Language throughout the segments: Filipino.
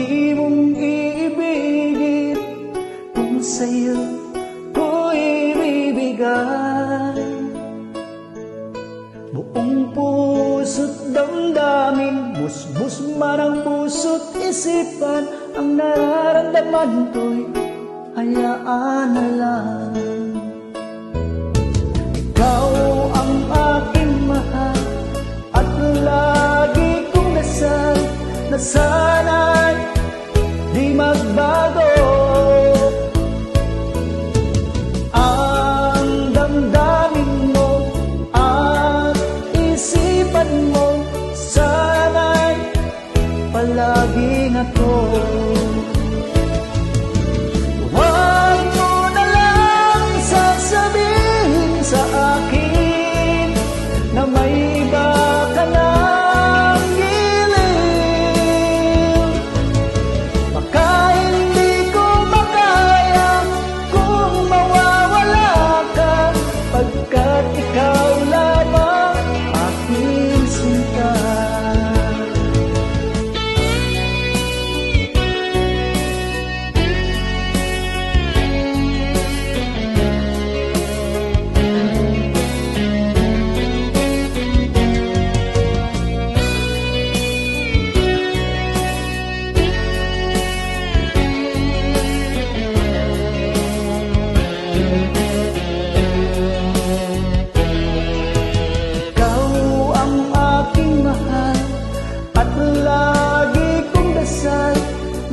di mong iibigin kung sa'yo ko'y ibibigay. Buong puso't damdamin, busbus man ang puso't isipan, ang nararamdaman ko'y hayaan na lang. Ikaw ang aking mahal at lagi kong dasal na sana'y di magbago ang damdamin mo at isipan mo, sana'y palaging ako. Huwag mo na lang sasabihin sa akin na may iba ka ng giliw. Baka hindi ko makaya kung mawawala ka, pagkat ikaw lamang aking sinta.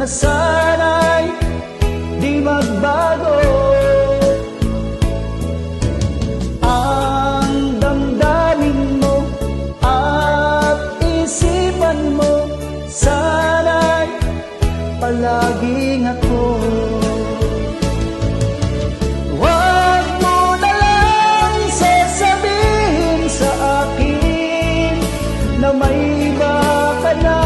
Na sana'y di magbago ang damdamin mo at isipan mo, sana'y palaging ako. Huwag mo na lang sasabihin sa akin na may iba ka na.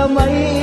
May